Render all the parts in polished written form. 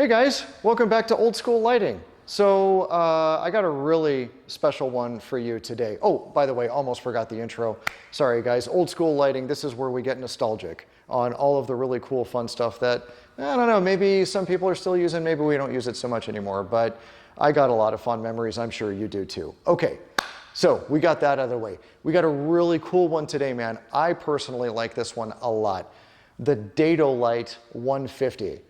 Hey guys, welcome back to Old School Lighting. So I got a really special one for you today. Oh, by the way, almost forgot the intro. Sorry guys, Old School Lighting, this is where we get nostalgic on all of the really cool fun stuff that, I don't know, maybe some people are still using, maybe we don't use it so much anymore, but I got a lot of fond memories, I'm sure you do too. Okay, so we got that out of the way. We got a really cool one today, man. I personally like this one a lot. The Dedolight 150.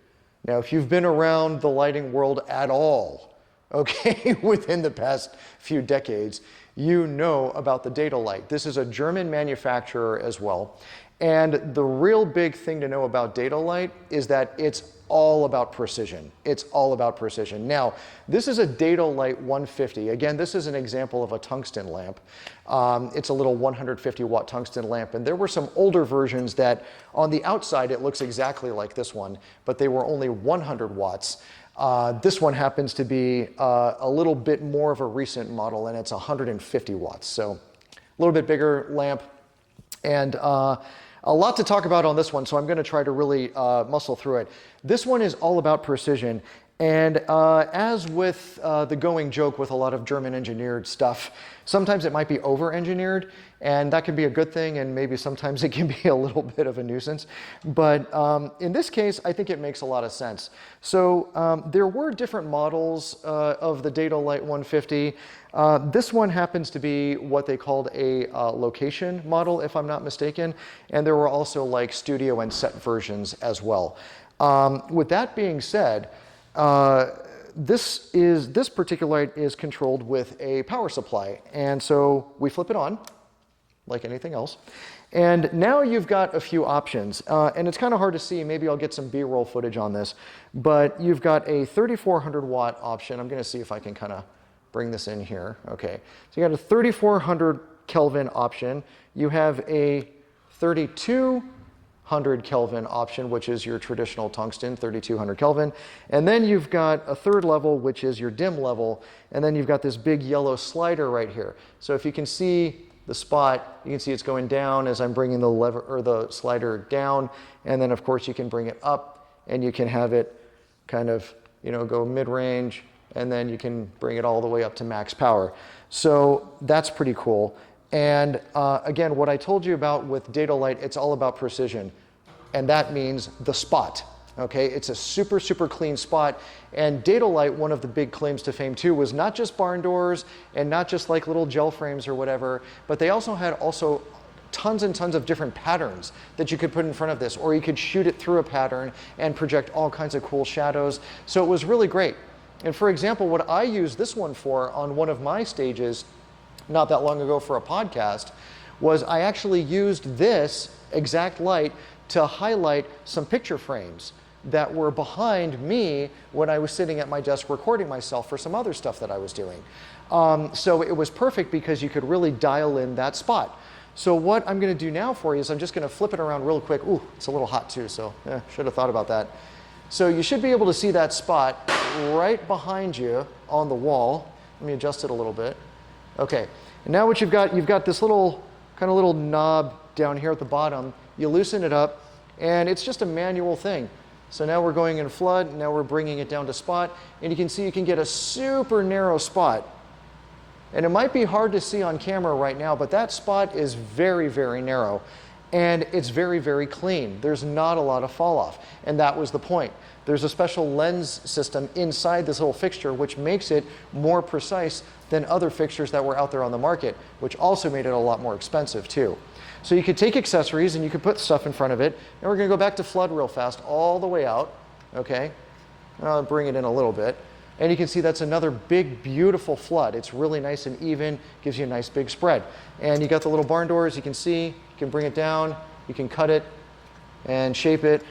Now, if you've been around the lighting world at all, okay, within the past few decades, you know about the Dedolight. This is a German manufacturer as well. And the real big thing to know about Dedolight is that it's all about precision. It's all about precision. Now, this is a Dedolight 150. Again, this is an example of a tungsten lamp. It's a little 150 watt tungsten lamp. And there were some older versions that on the outside, it looks exactly like this one, but they were only 100 watts. This one happens to be a little bit more of a recent model, and it's 150 watts. So a little bit bigger lamp. And a lot to talk about on this one, so I'm going to try to really muscle through it. This one is all about precision, and as with the going joke with a lot of German engineered stuff, sometimes it might be over-engineered, and that can be a good thing, and maybe sometimes it can be a little bit of a nuisance. But in this case, I think it makes a lot of sense. So there were different models of the Dedolight 150. This one happens to be what they called a location model, if I'm not mistaken, and there were also like studio and set versions as well. With that being said, this particular light is controlled with a power supply, and so we flip it on, like anything else, and now you've got a few options, and it's kind of hard to see. Maybe I'll get some B-roll footage on this, but you've got a 3400 watt option. I'm going to see if I can kind of bring this in here. Okay, so you got a 3400 Kelvin option. You have a 3200 Kelvin option, which is your traditional tungsten, 3200 Kelvin. And then you've got a third level, which is your dim level. And then you've got this big yellow slider right here. So if you can see the spot, you can see it's going down as I'm bringing the lever or the slider down. And then of course you can bring it up and you can have it kind of, you know, go mid-range, and then you can bring it all the way up to max power. So that's pretty cool. And again, what I told you about with Dedolight, it's all about precision. And that means the spot, okay? It's a super, super clean spot. And Dedolight, one of the big claims to fame too, was not just barn doors and not just like little gel frames or whatever, but they also had tons and tons of different patterns that you could put in front of this, or you could shoot it through a pattern and project all kinds of cool shadows. So it was really great. And for example, what I used this one for on one of my stages not that long ago for a podcast was I actually used this exact light to highlight some picture frames that were behind me when I was sitting at my desk recording myself for some other stuff that I was doing. So it was perfect because you could really dial in that spot. So what I'm going to do now for you is I'm just going to flip it around real quick. Ooh, it's a little hot too, so should have thought about that. So you should be able to see that spot right behind you on the wall. Let me adjust it a little bit. Okay, and now what you've got this little knob down here at the bottom. You loosen it up, and it's just a manual thing. So now we're going in flood, now we're bringing it down to spot, and you can see you can get a super narrow spot. And it might be hard to see on camera right now, but that spot is very, very narrow. And it's very, very clean. There's not a lot of fall off. And that was the point. There's a special lens system inside this little fixture, which makes it more precise than other fixtures that were out there on the market, which also made it a lot more expensive too. So you could take accessories and you could put stuff in front of it. And we're going to go back to flood real fast, all the way out. Okay, I'll bring it in a little bit. And you can see that's another big, beautiful flood. It's really nice and even, gives you a nice big spread. And you got the little barn doors, you can see, you can bring it down, you can cut it and shape it,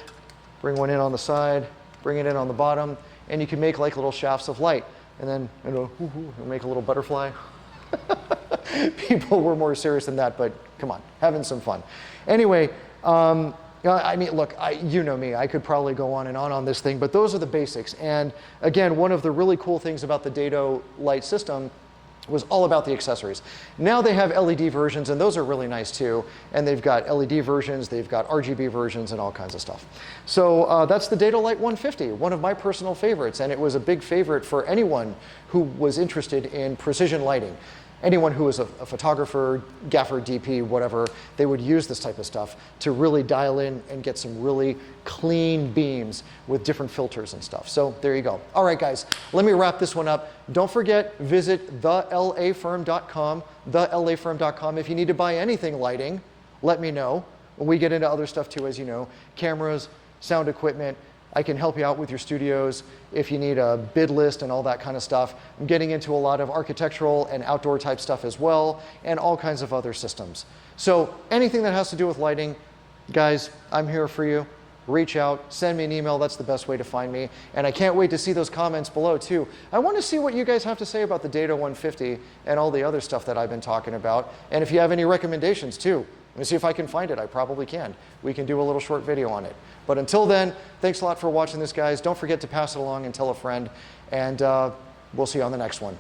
bring one in on the side, bring it in on the bottom, and you can make like little shafts of light. And then, you know, make a little butterfly. People were more serious than that, but come on, having some fun. Anyway, I mean, look, you know me, I could probably go on and on this thing, but those are the basics. And again, one of the really cool things about the Dedolight system was all about the accessories. Now they have LED versions, and those are really nice too. And they've got LED versions, they've got RGB versions, and all kinds of stuff. So that's the Dedolight 150, one of my personal favorites, and it was a big favorite for anyone who was interested in precision lighting. Anyone who was a photographer, gaffer, DP, whatever, they would use this type of stuff to really dial in and get some really clean beams with different filters and stuff. So there you go. All right, guys, let me wrap this one up. Don't forget, visit thelafirm.com, thelafirm.com. If you need to buy anything lighting, let me know. When we get into other stuff too, as you know, cameras, sound equipment, I can help you out with your studios if you need a bid list and all that kind of stuff. I'm getting into a lot of architectural and outdoor type stuff as well, and all kinds of other systems. So anything that has to do with lighting, guys, I'm here for you. Reach out, send me an email. That's the best way to find me. And I can't wait to see those comments below too. I want to see what you guys have to say about the Dedo 150 and all the other stuff that I've been talking about. And if you have any recommendations too, let me see if I can find it. I probably can. We can do a little short video on it. But until then, thanks a lot for watching this, guys. Don't forget to pass it along and tell a friend. And we'll see you on the next one.